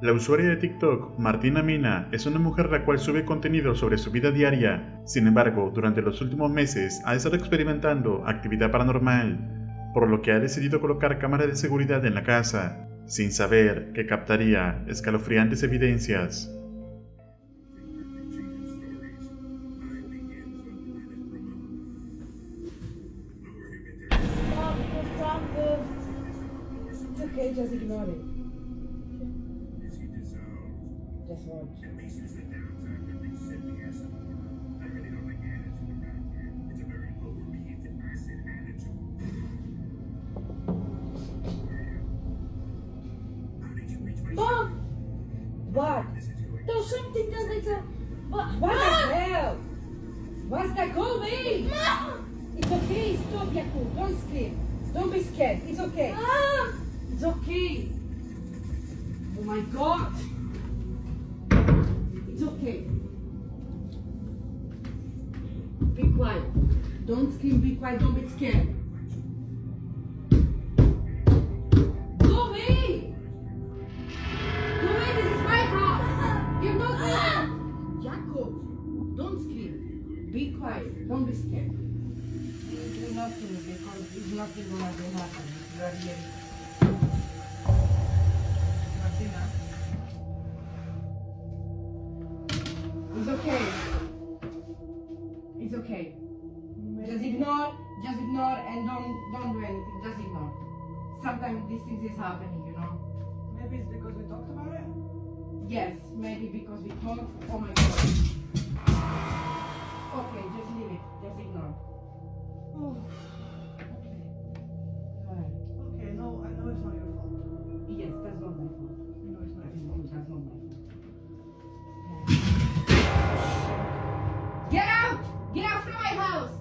La usuaria de TikTok, Martina Mina, es una mujer la cual sube contenido sobre su vida diaria. Sin embargo, durante los últimos meses ha estado experimentando actividad paranormal, por lo que ha decidido colocar cámaras de seguridad en la casa, sin saber que captaría escalofriantes evidencias. Mom, what's wrong with... It's okay, just ignore it. Just watch. Mom! What? There's something that like a... What the hell? What's that? Go away! Mom! It's okay, stop, Yaku. Don't scream. Don't be scared. It's okay. Mom! It's okay. Oh my God! It's okay. Be quiet. Don't scream, be quiet, don't be scared. Go away! Go away, this is my house! You're not... Jacob, don't scream. Be quiet, don't be scared. Do nothing because it's nothing gonna do nothing. You are here. Martina. It's okay. It's okay. Just ignore and don't do anything. Just ignore. Sometimes these things is happening, you know. Maybe it's because we talked about it. Yes, maybe because we talk. Oh my God. Okay, just leave it. Just ignore. Oh, Alright. okay. No, I know it's not your fault. Yes, that's not my fault. I know it's not your fault. That's not my fault. Get out! Get out from my house!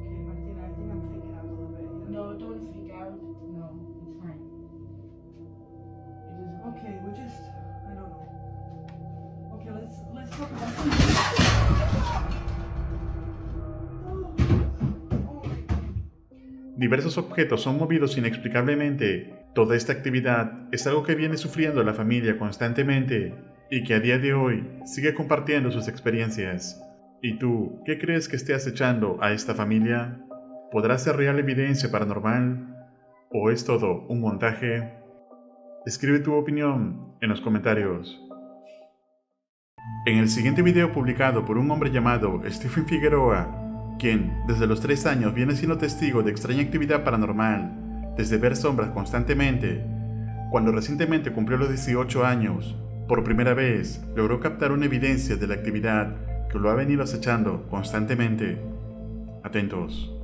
Okay, Martina, I think I'm freaking out a little bit. You know? No, don't freak out. No, it's fine. It is Okay, we just, I don't know. Okay, let's talk about something. Oh my God. Diversos objetos son movidos inexplicablemente. Toda esta actividad es algo que viene sufriendo la familia constantemente y que a día de hoy sigue compartiendo sus experiencias. ¿Y tú, qué crees que esté acechando a esta familia? ¿Podrá ser real evidencia paranormal? ¿O es todo un montaje? Escribe tu opinión en los comentarios. En el siguiente video publicado por un hombre llamado Stephen Figueroa, quien desde los 3 años viene siendo testigo de extraña actividad paranormal, desde ver sombras constantemente, cuando recientemente cumplió los 18 años, por primera vez logró captar una evidencia de la actividad que lo ha venido acechando constantemente. Atentos.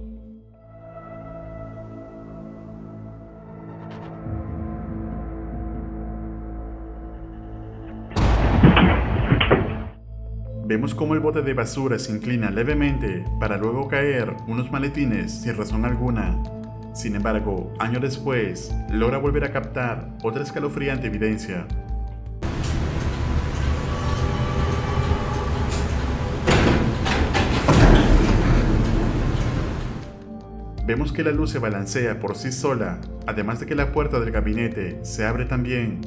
Vemos cómo el bote de basura se inclina levemente para luego caer unos maletines sin razón alguna. Sin embargo, años después, logra volver a captar otra escalofriante evidencia. Vemos que la luz se balancea por sí sola, además de que la puerta del gabinete se abre también.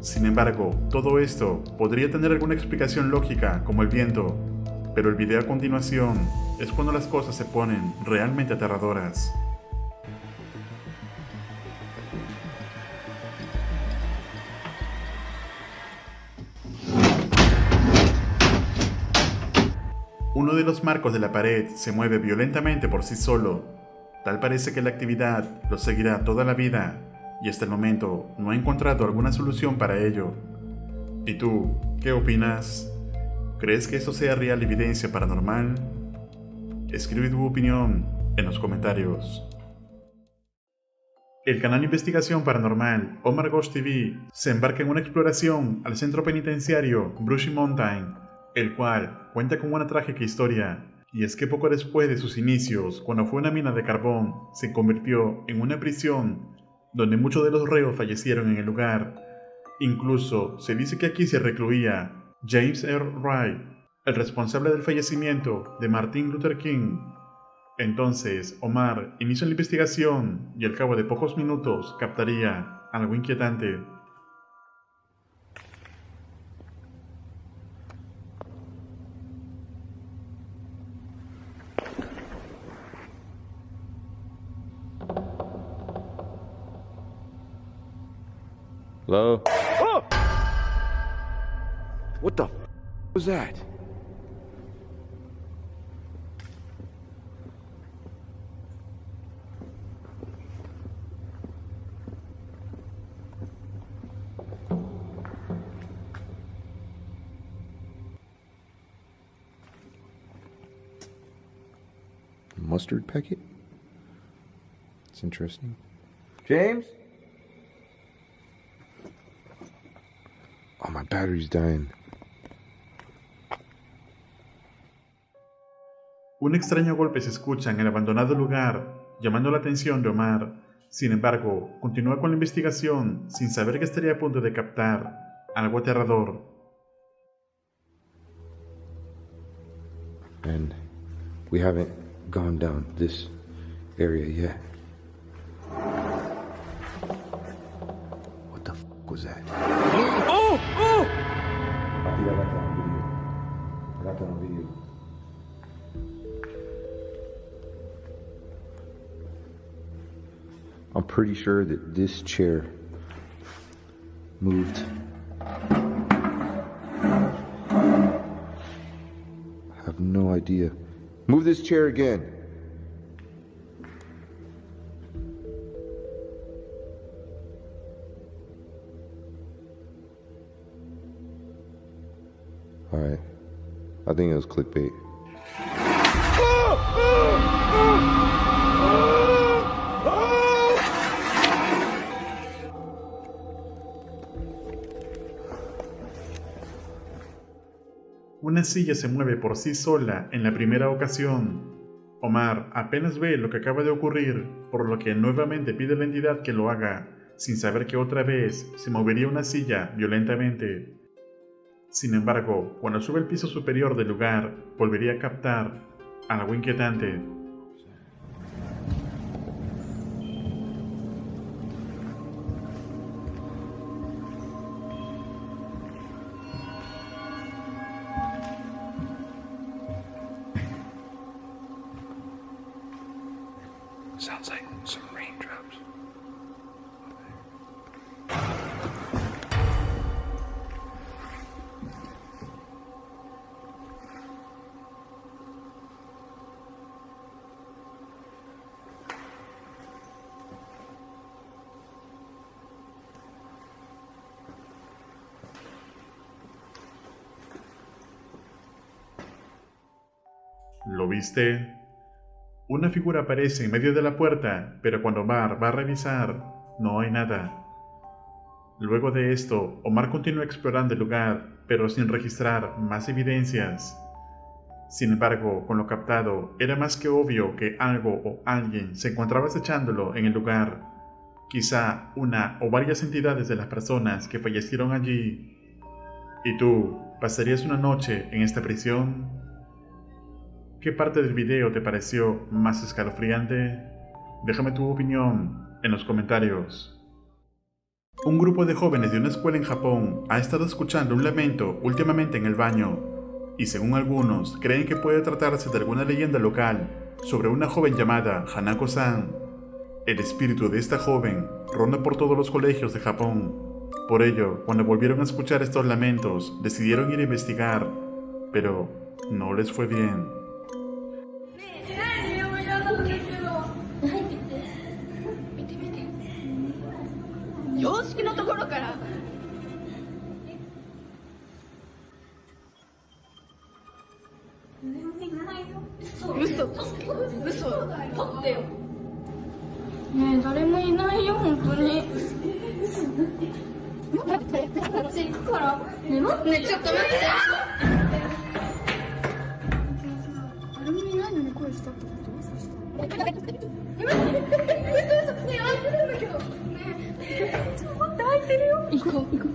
Sin embargo, todo esto podría tener alguna explicación lógica como el viento, pero el video a continuación es cuando las cosas se ponen realmente aterradoras. Uno de los marcos de la pared se mueve violentamente por sí solo. Tal parece que la actividad lo seguirá toda la vida, y hasta el momento no ha encontrado alguna solución para ello. ¿Y tú, qué opinas? ¿Crees que esto sea real evidencia paranormal? Escribe tu opinión en los comentarios. El canal de investigación paranormal Omar Ghost TV se embarca en una exploración al centro penitenciario Brushy Mountain, el cual cuenta con una trágica historia. Y es que poco después de sus inicios, cuando fue una mina de carbón, se convirtió en una prisión donde muchos de los reos fallecieron en el lugar. Incluso se dice que aquí se recluía James R. Wright, el responsable del fallecimiento de Martin Luther King. Entonces, Omar inicia la investigación y al cabo de pocos minutos captaría algo inquietante. Hello? Oh! What the was that? Mustard packet? It's interesting. James? Oh, my battery's dying. Un extraño golpe se escucha en el abandonado lugar, llamando la atención de Omar. Sin embargo, continúa con la investigación sin saber que estaría a punto de captar algo aterrador. And we haven't gone down this area yet. What the was that? Oh! Oh! I think I got that on video. I got that on video. I'm pretty sure that this chair moved. I have no idea. Move this chair again. Alright. I think it was clickbait. Una silla se mueve por sí sola en la primera ocasión. Omar apenas ve lo que acaba de ocurrir, por lo que nuevamente pide a la entidad que lo haga, sin saber que otra vez se movería una silla violentamente. Sin embargo, cuando sube al piso superior del lugar, volvería a captar algo inquietante. Sounds like some raindrops. ¿Lo viste? Una figura aparece en medio de la puerta, pero cuando Omar va a revisar, no hay nada. Luego de esto, Omar continúa explorando el lugar, pero sin registrar más evidencias. Sin embargo, con lo captado, era más que obvio que algo o alguien se encontraba acechándolo en el lugar. Quizá una o varias entidades de las personas que fallecieron allí. ¿Y tú, pasarías una noche en esta prisión? ¿Qué parte del video te pareció más escalofriante? Déjame tu opinión en los comentarios. Un grupo de jóvenes de una escuela en Japón ha estado escuchando un lamento últimamente en el baño, y según algunos creen que puede tratarse de alguna leyenda local sobre una joven llamada Hanako-san. El espíritu de esta joven ronda por todos los colegios de Japón. Por ello, cuando volvieron a escuchar estos lamentos, decidieron ir a investigar, pero no les fue bien. 洋式のところから嘘取ってよねえ誰もいないよ本当に私行くからねえ待ってねちょっと待って誰もいないのに声したってことそしたら嘘ねえ開いてるんだけどねえちょっと待って開いてるよ行こう行こう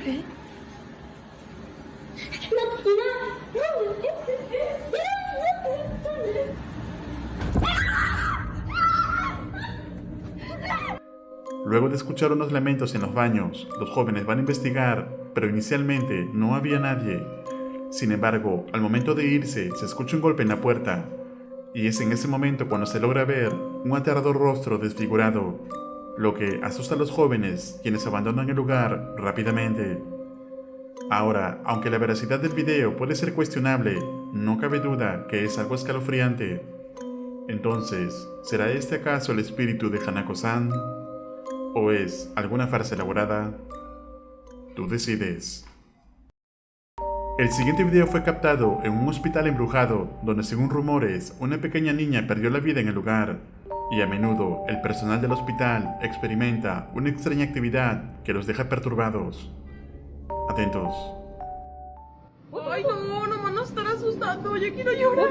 えLuego de escuchar unos lamentos en los baños, los jóvenes van a investigar, pero inicialmente no había nadie. Sin embargo, al momento de irse, se escucha un golpe en la puerta, y es en ese momento cuando se logra ver un aterrador rostro desfigurado. lo que asusta a los jóvenes, quienes abandonan el lugar rápidamente. Ahora, aunque la veracidad del video puede ser cuestionable, no cabe duda que es algo escalofriante. Entonces, ¿será este acaso el espíritu de Hanako-san? ¿O es alguna farsa elaborada? Tú decides. El siguiente video fue captado en un hospital embrujado, donde según rumores, una pequeña niña perdió la vida en el lugar, y a menudo el personal del hospital experimenta una extraña actividad que los deja perturbados. Atentos. Ay, no, nomás nos están asustando. Yo quiero llorar.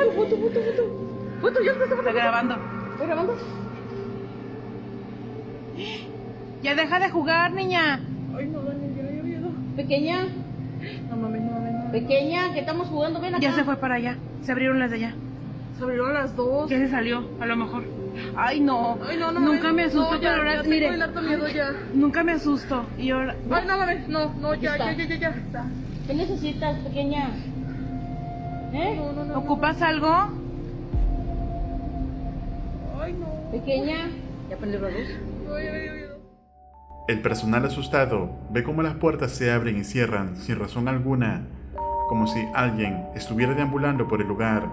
Foto, ya está grabando. ¿Estoy grabando? Ya deja de jugar, niña. Ay, no, Daniel, ya he miedo. Pequeña, No mames, no mames, no mames. pequeña, que estamos jugando, ven acá. Ya se fue para allá. Se abrieron las de allá. Se abrieron las dos. Ya se salió, a lo mejor. Ay, no. Ay, no, no. Nunca me asusto, No, ya, pero ahora, ya mire. tengo el harto miedo ya. Nunca me asusto. Y ahora. Ay, no mames, no, ya. ¿Qué necesitas, pequeña? ¿Eh? No. ¿Ocupas algo? Ay, no. Pequeña, ¿ya prendió la luz? Ay. El personal asustado ve cómo las puertas se abren y cierran sin razón alguna, como si alguien estuviera deambulando por el lugar.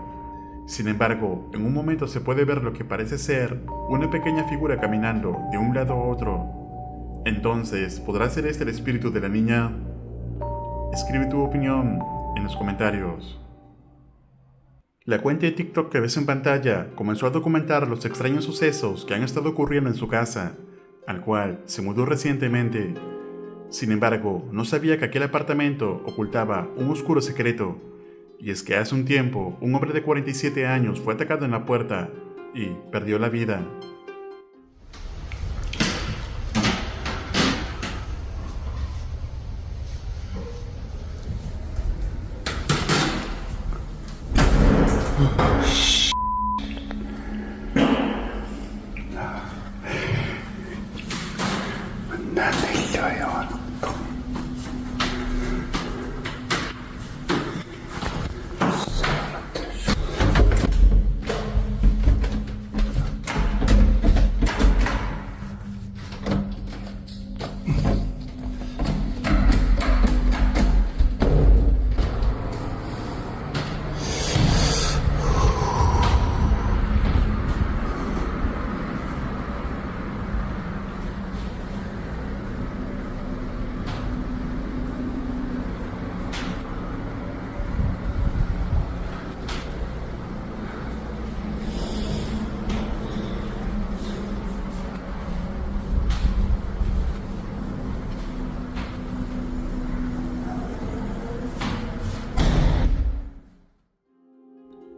Sin embargo, en un momento se puede ver lo que parece ser una pequeña figura caminando de un lado a otro. Entonces, ¿podrá ser este el espíritu de la niña? Escribe tu opinión en los comentarios. La cuenta de TikTok que ves en pantalla comenzó a documentar los extraños sucesos que han estado ocurriendo en su casa, al cual se mudó recientemente. Sin embargo, no sabía que aquel apartamento ocultaba un oscuro secreto, y es que hace un tiempo un hombre de 47 años fue atacado en la puerta y perdió la vida.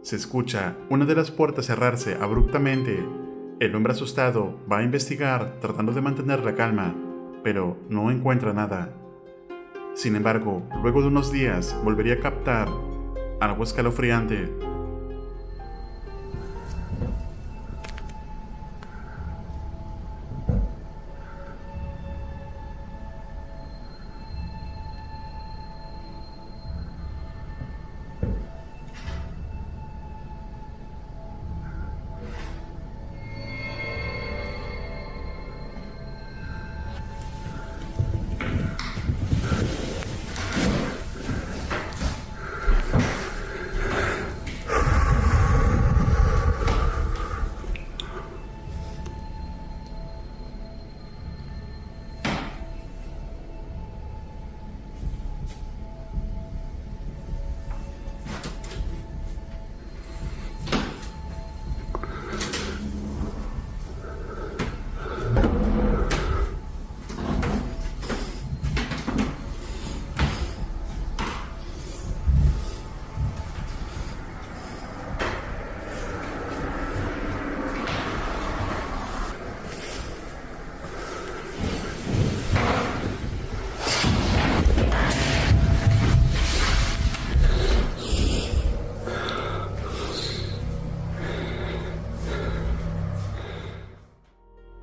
Se escucha una de las puertas cerrarse abruptamente. El hombre asustado va a investigar tratando de mantener la calma, pero no encuentra nada. Sin embargo, luego de unos días volvería a captar algo escalofriante.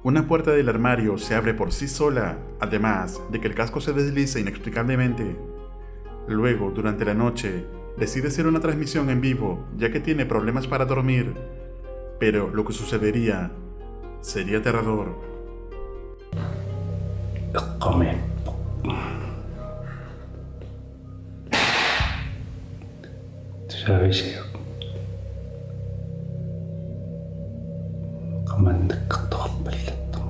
Una puerta del armario se abre por sí sola, además de que el casco se desliza inexplicablemente. Luego, durante la noche, decide hacer una transmisión en vivo, ya que tiene problemas para dormir. Pero lo que sucedería sería aterrador. Şöyle yok. Kamandık katılıp belirttim.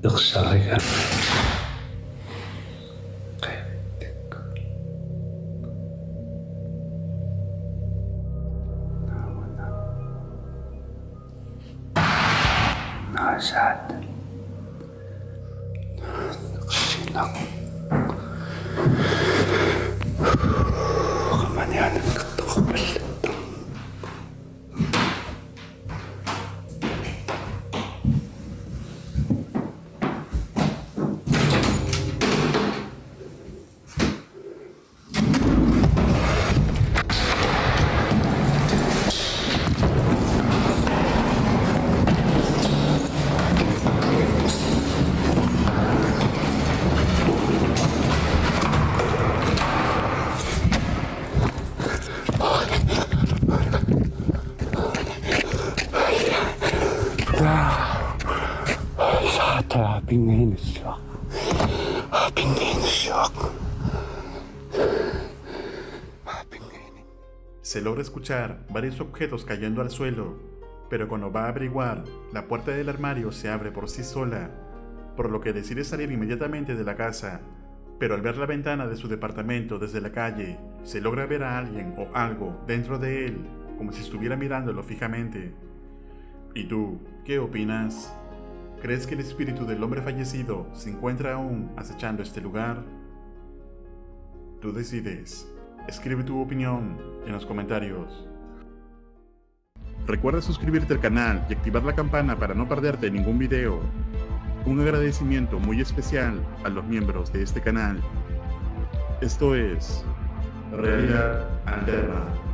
Ikşarıya kaybettik. Nazad. Sinang. Kamanyanan katılıp belirttim. Pingin shock. Pingin shock. Se logra escuchar varios objetos cayendo al suelo, pero cuando va a averiguar, la puerta del armario se abre por sí sola, por lo que decide salir inmediatamente de la casa, pero al ver la ventana de su departamento desde la calle, se logra ver a alguien o algo dentro de él, como si estuviera mirándolo fijamente. ¿Y tú, qué opinas? ¿Crees que el espíritu del hombre fallecido se encuentra aún acechando este lugar? Tú decides. Escribe tu opinión en los comentarios. Recuerda suscribirte al canal y activar la campana para no perderte ningún video. Un agradecimiento muy especial a los miembros de este canal. Esto es Realidad Alterna.